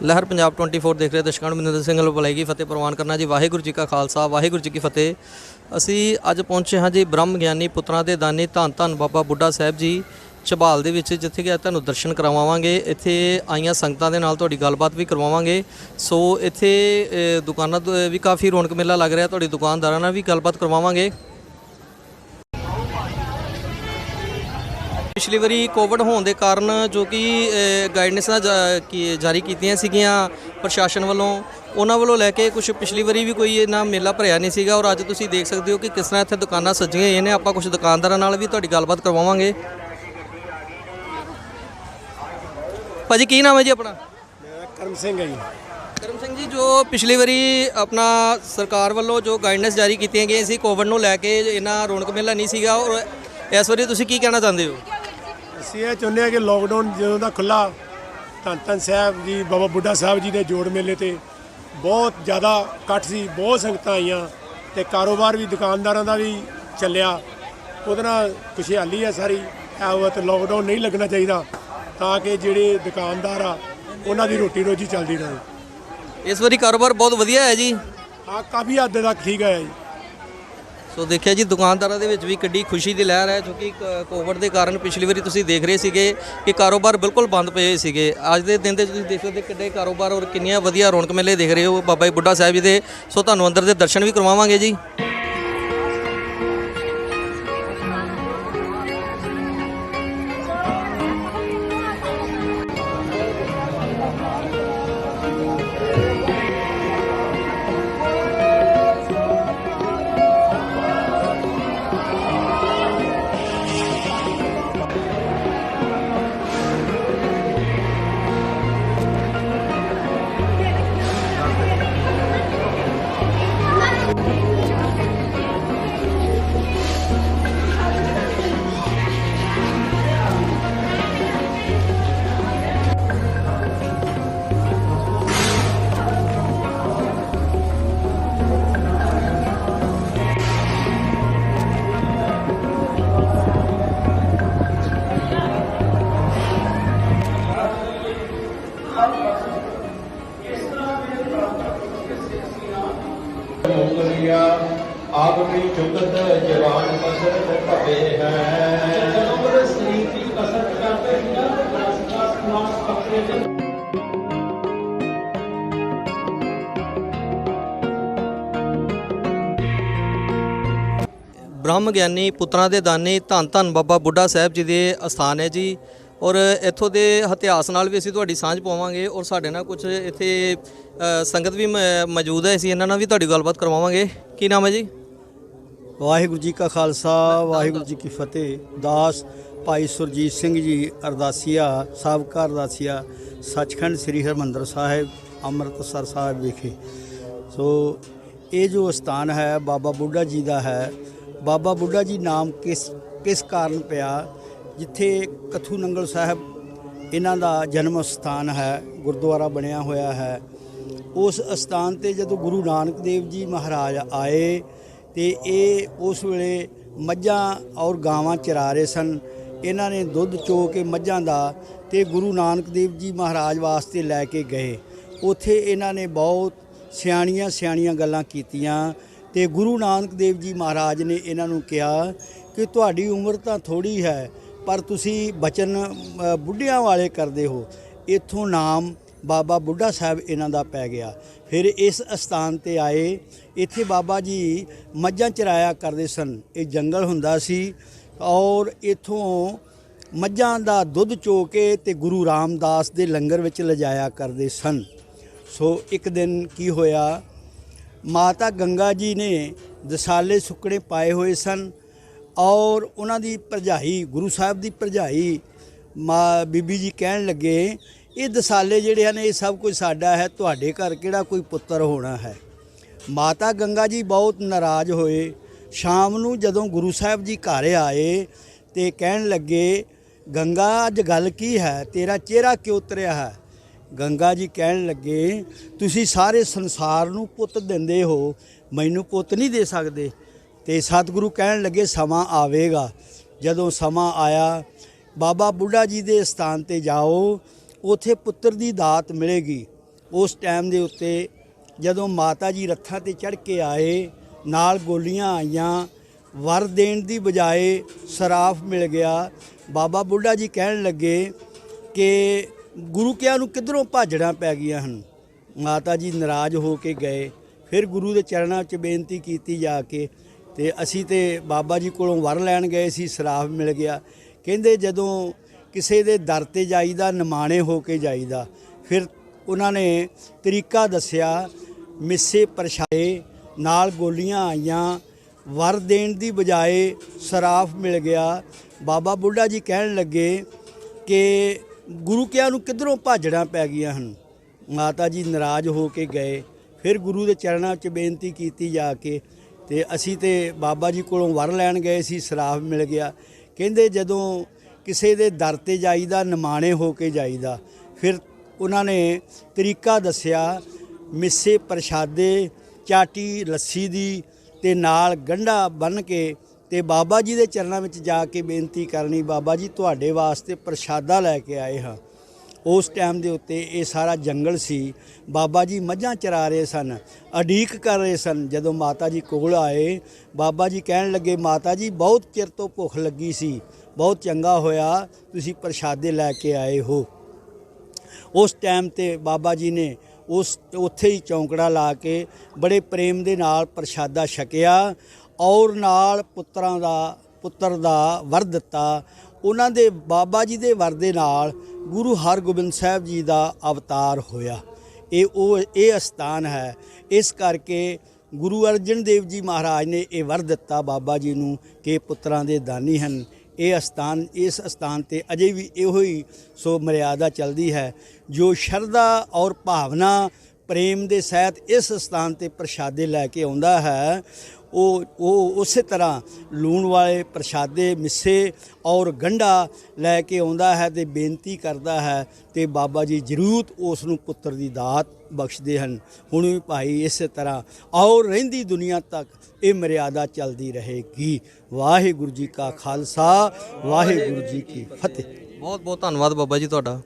लहर पंजाब 24 देख रहे दर्शकों ਨੂੰ ਮਨਿੰਦਰ ਸਿੰਘ ਵੱਲੋਂ ਬੁਲਾਈ ਫਤਿਹ ਪ੍ਰਵਾਨ ਕਰਨਾ ਜੀ। ਵਾਹਿਗੁਰੂ ਜੀ ਕਾ ਖਾਲਸਾ ਵਾਹਿਗੁਰੂ ਜੀ ਕੀ ਫਤਿਹ। ਅਸੀਂ ਅੱਜ ਪਹੁੰਚੇ ਹਾਂ ਜੀ ਬ੍ਰਹਮ ਗਿਆਨੀ ਪੁੱਤਰਾਂ ਦੇ ਦਾਨੀ ਧੰਨ ਧੰਨ ਬਾਬਾ ਬੁੱਢਾ ਸਾਹਿਬ ਜੀ ਝਬਾਲ ਦੇ ਵਿੱਚ, ਜਿੱਥੇ ਕਿ ਤੁਹਾਨੂੰ ਦਰਸ਼ਨ ਕਰਵਾਵਾਂਗੇ। ਇੱਥੇ ਆਈਆਂ ਸੰਗਤਾਂ ਦੇ ਨਾਲ ਤੁਹਾਡੀ ਗੱਲਬਾਤ ਵੀ ਕਰਵਾਵਾਂਗੇ। ਸੋ ਇੱਥੇ ਦੁਕਾਨਾਂ ਵੀ ਕਾਫੀ ਰੌਣਕ ਮੇਲਾ ਲੱਗ ਰਿਹਾ, ਤੁਹਾਡੀ ਦੁਕਾਨਦਾਰਾਂ ਨਾਲ ਵੀ ਗੱਲਬਾਤ ਕਰਵਾਵਾਂਗੇ। ਪਿਛਲੀ ਵਾਰੀ ਕੋਵਿਡ ਹੋਣ ਦੇ ਕਾਰਨ ਜੋ ਕਿ ਗਾਈਡਨੈਂਸਾਂ ਜਾਰੀ ਕੀਤੀਆਂ ਸੀਗੀਆਂ ਪ੍ਰਸ਼ਾਸਨ ਵੱਲੋਂ, ਉਹਨਾਂ ਵੱਲੋਂ ਲੈ ਕੇ ਕੁਝ ਪਿਛਲੀ ਵਾਰੀ ਵੀ ਕੋਈ ਇਹਨਾਂ ਮੇਲਾ ਭਰਿਆ ਨਹੀਂ ਸੀਗਾ। ਔਰ ਅੱਜ ਤੁਸੀਂ ਦੇਖ ਸਕਦੇ ਹੋ ਕਿ ਕਿਸ ਤਰ੍ਹਾਂ ਇੱਥੇ ਦੁਕਾਨਾਂ ਸੱਜੀਆਂ ਹੋਈਆਂ ਨੇ। ਆਪਾਂ ਕੁਝ ਦੁਕਾਨਦਾਰਾਂ ਨਾਲ ਵੀ ਤੁਹਾਡੀ ਗੱਲਬਾਤ ਕਰਵਾਵਾਂਗੇ। ਭਾਜੀ ਕੀ ਨਾਮ ਹੈ ਜੀ ਆਪਣਾ? ਕਰਮ ਸਿੰਘ ਹੈ ਜੀ। ਕਰਮ ਸਿੰਘ ਜੀ, ਜੋ ਪਿਛਲੀ ਵਾਰੀ ਆਪਣਾ ਸਰਕਾਰ ਵੱਲੋਂ ਜੋ ਗਾਈਡਨੈਂਸ ਜਾਰੀ ਕੀਤੀਆਂ ਗਈਆਂ ਸੀ ਕੋਵਿਡ ਨੂੰ ਲੈ ਕੇ, ਇਹਨਾਂ ਰੌਣਕ ਮੇਲਾ ਨਹੀਂ ਸੀਗਾ, ਔਰ ਇਸ ਵਾਰੀ ਤੁਸੀਂ ਕੀ ਕਹਿਣਾ ਚਾਹੁੰਦੇ ਹੋ? ਅਸੀਂ ਇਹ ਚਾਹੁੰਦੇ ਹਾਂ ਕਿ ਲੋਕਡਾਊਨ ਜਦੋਂ ਦਾ ਖੁੱਲ੍ਹਾ, ਧੰਨ ਧੰਨ ਸਾਹਿਬ ਜੀ ਬਾਬਾ ਬੁੱਢਾ ਸਾਹਿਬ ਜੀ ਦੇ ਜੋੜ ਮੇਲੇ 'ਤੇ ਬਹੁਤ ਜ਼ਿਆਦਾ ਇਕੱਠ ਸੀ, ਬਹੁਤ ਸੰਗਤਾਂ ਆਈਆਂ ਅਤੇ ਕਾਰੋਬਾਰ ਵੀ ਦੁਕਾਨਦਾਰਾਂ ਦਾ ਵੀ ਚੱਲਿਆ। ਉਹਦੇ ਨਾਲ ਖੁਸ਼ਹਾਲੀ ਹੈ ਸਾਰੀ। ਇਹ ਤਾਂ ਲੋਕਡਾਊਨ ਨਹੀਂ ਲੱਗਣਾ ਚਾਹੀਦਾ ਤਾਂ ਕਿ ਜਿਹੜੇ ਦੁਕਾਨਦਾਰ ਆ ਉਹਨਾਂ ਦੀ ਰੋਟੀ ਰੋਜੀ ਚੱਲਦੀ ਰਹੇ। ਇਸ ਵਾਰੀ ਕਾਰੋਬਾਰ ਬਹੁਤ ਵਧੀਆ ਹੈ ਜੀ। ਹਾਂ, ਕਾਫੀ ਹੱਦ ਤੱਕ ਠੀਕ ਹੈ ਜੀ। ਸੋ ਦੇਖਿਆ ਜੀ, ਦੁਕਾਨਦਾਰਾਂ ਦੇ ਵਿੱਚ ਵੀ ਕਿੱਡੀ ਖੁਸ਼ੀ ਦੀ ਲਹਿਰ ਹੈ, ਕਿਉਂਕਿ ਕੋਵਿਡ ਦੇ ਕਾਰਨ ਪਿਛਲੀ ਵਾਰੀ ਤੁਸੀਂ ਦੇਖ ਰਹੇ ਸੀਗੇ ਕਿ ਕਾਰੋਬਾਰ ਬਿਲਕੁਲ ਬੰਦ ਪਏ ਸੀਗੇ। ਅੱਜ ਦੇ ਦਿਨ ਦੇ ਤੁਸੀਂ ਦੇਖ ਸਕਦੇ ਕਿੱਡੇ ਕਾਰੋਬਾਰ ਔਰ ਕਿੰਨੀਆਂ ਵਧੀਆ ਰੌਣਕ ਮੇਲੇ ਦੇਖ ਰਹੇ ਹੋ ਬਾਬਾ ਜੀ ਬੁੱਢਾ ਸਾਹਿਬ ਜੀ ਦੇ। ਸੋ ਤੁਹਾਨੂੰ ਅੰਦਰ ਦੇ ਦਰਸ਼ਨ ਵੀ ਕਰਵਾਵਾਂਗੇ ਜੀ। ਆਪਣੀ ਚੁਗਤ ਜਵਾਨ ਕਸਰਤ ਭਵੇ ਹੈ। ਜਦੋਂ ਸਰੀਰ ਦੀ ਕਸਰਤ ਕਰਦੇ ਨਾ ਦਸ ਮਾਸ ਪੱਕੇ। ਬ੍ਰਹਮ ਗਿਆਨੀ ਪੁੱਤਰਾਂ ਦੇ ਦਾਨੀ ਧੰਨ ਧੰਨ ਬਾਬਾ ਬੁੱਢਾ ਸਾਹਿਬ ਜੀ ਦੇ ਅਸਥਾਨ ਹੈ ਜੀ। ਔਰ ਇੱਥੋਂ ਦੇ ਇਤਿਹਾਸ ਨਾਲ ਵੀ ਅਸੀਂ ਤੁਹਾਡੀ ਸਾਂਝ ਪਾਵਾਂਗੇ। ਔਰ ਸਾਡੇ ਨਾਲ ਕੁਝ ਇੱਥੇ ਸੰਗਤ ਵੀ ਮੌਜੂਦ ਹੈ, ਅਸੀਂ ਇਹਨਾਂ ਨਾਲ ਵੀ ਤੁਹਾਡੀ ਗੱਲਬਾਤ ਕਰਵਾਵਾਂਗੇ। ਕੀ ਨਾਮ ਹੈ ਜੀ? ਵਾਹਿਗੁਰੂ ਜੀ ਕਾ ਖਾਲਸਾ ਵਾਹਿਗੁਰੂ ਜੀ ਕੀ ਫਤਿਹ। ਦਾਸ ਭਾਈ ਸੁਰਜੀਤ ਸਿੰਘ ਜੀ ਅਰਦਾਸੀਆ, ਸਾਬਕਾ ਅਰਦਾਸੀਆ, ਸੱਚਖੰਡ ਸ੍ਰੀ ਹਰਿਮੰਦਰ ਸਾਹਿਬ ਅੰਮ੍ਰਿਤਸਰ ਸਾਹਿਬ ਵਿਖੇ। ਸੋ ਇਹ ਜੋ ਸਥਾਨ ਹੈ ਬਾਬਾ ਬੁੱਢਾ ਜੀ ਦਾ ਹੈ। ਬਾਬਾ ਬੁੱਢਾ ਜੀ ਨਾਮ ਕਿਸ ਕਾਰਨ ਪਿਆ? ਜਿੱਥੇ ਕਥੂ ਨੰਗਲ ਸਾਹਿਬ ਇਹਨਾਂ ਦਾ ਜਨਮ ਸਥਾਨ ਹੈ, ਗੁਰਦੁਆਰਾ ਬਣਿਆ ਹੋਇਆ ਹੈ। ਉਸ ਸਥਾਨ 'ਤੇ ਜਦੋਂ ਗੁਰੂ ਨਾਨਕ ਦੇਵ ਜੀ ਮਹਾਰਾਜ ਆਏ ਤੇ ਇਹ ਉਸ ਵੇਲੇ ਮੱਝਾਂ ਔਰ ਗਾਵਾਂ ਚਰਾ ਰਹੇ ਸਨ। ਇਹਨਾਂ ਨੇ ਦੁੱਧ ਚੋ ਕੇ ਮੱਝਾਂ ਦਾ ਤੇ ਗੁਰੂ ਨਾਨਕ ਦੇਵ ਜੀ ਮਹਾਰਾਜ ਵਾਸਤੇ ਲੈ ਕੇ ਗਏ। ਉੱਥੇ ਇਹਨਾਂ ਨੇ ਬਹੁਤ ਸਿਆਣੀਆਂ ਗੱਲਾਂ ਕੀਤੀਆਂ ਤੇ ਗੁਰੂ ਨਾਨਕ ਦੇਵ ਜੀ ਮਹਾਰਾਜ ਨੇ ਇਹਨਾਂ ਨੂੰ ਕਿਹਾ ਕਿ ਤੁਹਾਡੀ ਉਮਰ ਤਾਂ ਥੋੜ੍ਹੀ ਹੈ, ਪਰ ਤੁਸੀਂ ਬਚਨ ਬੁੱਢਿਆਂ ਵਾਲੇ ਕਰਦੇ ਹੋ। ਇੱਥੋਂ ਨਾਮ ਬਾਬਾ ਬੁੱਢਾ ਸਾਹਿਬ ਇਹਨਾਂ ਦਾ ਪੈ ਗਿਆ। ਫਿਰ ਇਸ ਅਸਥਾਨ 'ਤੇ ਆਏ। ਇੱਥੇ ਬਾਬਾ ਜੀ ਮੱਝਾਂ ਚਰਾਇਆ ਕਰਦੇ ਸਨ। ਇਹ ਜੰਗਲ ਹੁੰਦਾ ਸੀ ਔਰ ਇੱਥੋਂ ਮੱਝਾਂ ਦਾ ਦੁੱਧ ਚੋ ਕੇ ਤੇ ਗੁਰੂ ਰਾਮਦਾਸ ਦੇ ਲੰਗਰ ਵਿੱਚ ਲਿਜਾਇਆ ਕਰਦੇ ਸਨ। ਸੋ ਇੱਕ ਦਿਨ ਕੀ ਹੋਇਆ, ਮਾਤਾ ਗੰਗਾ ਜੀ ਨੇ ਦਸਾਲੇ ਸੁੱਕਣੇ ਪਾਏ ਹੋਏ ਸਨ ਔਰ ਉਹਨਾਂ ਦੀ ਭਰਜਾਈ, ਗੁਰੂ ਸਾਹਿਬ ਦੀ ਭਰਜਾਈ ਬੀਬੀ ਜੀ ਕਹਿਣ ਲੱਗੇ, ਇਹ ਦਸਾਲੇ ਜਿਹੜੇ ਹਨ ਇਹ ਸਭ ਕੁਝ ਸਾਡਾ ਹੈ, ਤੁਹਾਡੇ ਘਰ ਕਿਹੜਾ ਕੋਈ ਪੁੱਤਰ ਹੋਣਾ ਹੈ। ਮਾਤਾ ਗੰਗਾ ਜੀ ਬਹੁਤ ਨਾਰਾਜ਼ ਹੋਏ। ਸ਼ਾਮ ਨੂੰ ਜਦੋਂ ਗੁਰੂ ਸਾਹਿਬ ਜੀ ਘਰ ਆਏ ਤੇ ਕਹਿਣ ਲੱਗੇ, ਗੰਗਾ ਅੱਜ ਗੱਲ ਕੀ ਹੈ, ਤੇਰਾ ਚਿਹਰਾ ਕਿਉਂ ਉਤਰਿਆ ਹੈ? ਗੰਗਾ ਜੀ ਕਹਿਣ ਲੱਗੇ, ਤੁਸੀਂ ਸਾਰੇ ਸੰਸਾਰ ਨੂੰ ਪੁੱਤ ਦਿੰਦੇ ਹੋ, ਮੈਨੂੰ ਪੁੱਤ ਨਹੀਂ ਦੇ ਸਕਦੇ। ਤੇ ਸਤਿਗੁਰੂ ਕਹਿਣ ਲੱਗੇ, ਸਮਾਂ ਆਵੇਗਾ। ਜਦੋਂ ਸਮਾਂ ਆਇਆ, ਬਾਬਾ ਬੁੱਢਾ ਜੀ ਦੇ ਸਥਾਨ 'ਤੇ ਜਾਓ, ਉੱਥੇ ਪੁੱਤਰ ਦੀ ਦਾਤ ਮਿਲੇਗੀ। ਉਸ ਟਾਈਮ ਦੇ ਉੱਤੇ ਜਦੋਂ ਮਾਤਾ ਜੀ ਰੱਥਾਂ ਤੇ ਚੜ੍ਹ ਕੇ ਆਏ, ਨਾਲ ਗੋਲੀਆਂ ਆਈਆਂ, ਵਰ ਦੇਣ ਦੀ ਬਜਾਏ ਸਰਾਫ ਮਿਲ ਗਿਆ। ਬਾਬਾ ਬੁੱਢਾ ਜੀ ਕਹਿਣ ਲੱਗੇ ਕਿ ਗੁਰੂ ਕਿਆਂ ਨੂੰ ਕਿੱਧਰੋਂ ਭਾਜੜਾਂ ਪੈ ਗਈਆਂ ਹਨ। ਮਾਤਾ ਜੀ ਨਾਰਾਜ਼ ਹੋ ਕੇ ਗਏ। ਫਿਰ ਗੁਰੂ ਦੇ ਚਰਨਾਂ 'ਚ ਬੇਨਤੀ ਕੀਤੀ ਜਾ ਕੇ, ਤੇ ਅਸੀਂ ਤੇ ਬਾਬਾ ਜੀ ਕੋਲੋਂ ਵਰ ਲੈਣ ਗਏ ਸੀ, ਸਰਾਫ ਮਿਲ ਗਿਆ। ਕਹਿੰਦੇ ਜਦੋਂ ਕਿਸੇ ਦੇ ਦਰ ਤੇ ਜਾਈਦਾ ਨਿਮਾਣੇ ਹੋ ਕੇ ਜਾਈਦਾ। ਫਿਰ ਉਹਨਾਂ ਨੇ ਤਰੀਕਾ ਦੱਸਿਆ, ਮਿੱਸੇ ਪ੍ਰਸ਼ਾਏ, ਨਾਲ ਗੋਲੀਆਂ ਆਈਆਂ, ਵਰ ਦੇਣ ਦੀ ਬਜਾਏ ਸਰਾਫ ਮਿਲ ਗਿਆ। ਬਾਬਾ ਬੁੱਢਾ ਜੀ ਕਹਿਣ ਲੱਗੇ ਕਿ ਗੁਰੂ ਕਿਆਂ ਨੂੰ ਕਿੱਧਰੋਂ ਭਾਜੜਾਂ ਪੈ ਗਈਆਂ ਹਨ। ਮਾਤਾ ਜੀ ਨਾਰਾਜ਼ ਹੋ ਕੇ ਗਏ। ਫਿਰ ਗੁਰੂ ਦੇ ਚਰਨਾਂ 'ਚ ਬੇਨਤੀ ਕੀਤੀ ਜਾ ਕੇ, ਤੇ ਅਸੀਂ ਤੇ ਬਾਬਾ ਜੀ ਕੋਲੋਂ ਵਰ ਲੈਣ ਗਏ ਸੀ, ਸਰਾਫ ਮਿਲ ਗਿਆ। ਕਹਿੰਦੇ ਜਦੋਂ ਕਿਸੇ ਦੇ ਦਰ ਤੇ ਜਾਈਦਾ ਨਿਮਾਣੇ ਹੋ ਕੇ ਜਾਈਦਾ। ਫਿਰ ਉਹਨਾਂ ਨੇ ਤਰੀਕਾ ਦੱਸਿਆ, ਮਿੱਸੇ ਪ੍ਰਸ਼ਾਦੇ, ਚਾਟੀ ਲੱਸੀ ਦੀ, ਤੇ ਨਾਲ ਗੰਢਾ ਬੰਨ੍ਹ ਕੇ ਤੇ ਬਾਬਾ ਜੀ ਦੇ ਚਰਨਾਂ ਵਿੱਚ ਜਾ ਕੇ ਬੇਨਤੀ ਕਰਨੀ, ਬਾਬਾ ਜੀ ਤੁਹਾਡੇ ਵਾਸਤੇ ਪ੍ਰਸ਼ਾਦਾ ਲੈ ਕੇ ਆਏ ਹਾਂ। ਉਸ ਟਾਈਮ ਦੇ ਉੱਤੇ ਇਹ ਸਾਰਾ ਜੰਗਲ ਸੀ। ਬਾਬਾ ਜੀ ਮੱਝਾਂ ਚਰਾ ਰਹੇ ਸਨ, ਉਡੀਕ ਕਰ ਰਹੇ ਸਨ। ਜਦੋਂ ਮਾਤਾ ਜੀ ਕੋਲ ਆਏ, ਬਾਬਾ ਜੀ ਕਹਿਣ ਲੱਗੇ, ਮਾਤਾ ਜੀ ਬਹੁਤ ਚਿਰ ਤੋਂ ਭੁੱਖ ਲੱਗੀ ਸੀ, ਬਹੁਤ ਚੰਗਾ ਹੋਇਆ ਤੁਸੀਂ ਪ੍ਰਸ਼ਾਦੇ ਲੈ ਕੇ ਆਏ ਹੋ। ਉਸ ਟਾਈਮ ਤੇ ਬਾਬਾ ਜੀ ਨੇ ਉੱਥੇ ਹੀ ਚੌਂਕੜਾ ਲਾ ਕੇ ਬੜੇ ਪ੍ਰੇਮ ਦੇ ਨਾਲ ਪ੍ਰਸ਼ਾਦਾ ਛਕਿਆ, ਔਰ ਨਾਲ ਪੁੱਤਰ ਦਾ ਵਰ ਦਿੱਤਾ। ਉਹਨਾਂ ਦੇ ਬਾਬਾ ਜੀ ਦੇ ਵਰ ਦੇ ਨਾਲ ਗੁਰੂ ਹਰਗੋਬਿੰਦ ਸਾਹਿਬ ਜੀ ਦਾ ਅਵਤਾਰ ਹੋਇਆ। ਇਹ ਅਸਥਾਨ ਹੈ। ਇਸ ਕਰਕੇ ਗੁਰੂ ਅਰਜਨ ਦੇਵ ਜੀ ਮਹਾਰਾਜ ਨੇ ਇਹ ਵਰ ਦਿੱਤਾ ਬਾਬਾ ਜੀ ਨੂੰ ਕਿ ਪੁੱਤਰਾਂ ਦੇ ਦਾਨੀ ਹਨ। ਇਸ ਅਸਥਾਨ ਤੇ ਅਜੇ ਵੀ ਇਹੋ ਹੀ ਸੋ ਮਰਿਆਦਾ ਚੱਲਦੀ ਹੈ। ਜੋ ਸ਼ਰਧਾ ਔਰ ਭਾਵਨਾ ਪ੍ਰੇਮ ਦੇ ਸਹਿਤ ਇਸ ਸਥਾਨ ਤੇ ਪ੍ਰਸ਼ਾਦੇ ਲੈ ਕੇ ਆਉਂਦਾ ਹੈ, ਉਹ ਉਸੇ ਤਰ੍ਹਾਂ ਲੂਣ ਵਾਲੇ ਪ੍ਰਸ਼ਾਦੇ, ਮਿੱਸੇ ਔਰ ਗੰਢਾ ਲੈ ਕੇ ਆਉਂਦਾ ਹੈ ਤੇ ਬੇਨਤੀ ਕਰਦਾ ਹੈ, ਤੇ ਬਾਬਾ ਜੀ ਜ਼ਰੂਰ ਉਸ ਨੂੰ ਪੁੱਤਰ ਦੀ ਦਾਤ ਬਖਸ਼ਦੇ ਹਨ। ਹੁਣ ਵੀ ਭਾਈ ਇਸੇ ਤਰ੍ਹਾਂ ਔਰ ਰਹਿੰਦੀ ਦੁਨੀਆ ਤੱਕ ਇਹ ਮਰਿਆਦਾ ਚੱਲਦੀ ਰਹੇਗੀ। ਵਾਹਿਗੁਰੂ ਜੀ ਕਾ ਖਾਲਸਾ, ਵਾਹਿਗੁਰੂ ਜੀ ਕੀ ਫਤਿਹ। ਬਹੁਤ ਬਹੁਤ ਧੰਨਵਾਦ ਬਾਬਾ ਜੀ ਤੁਹਾਡਾ।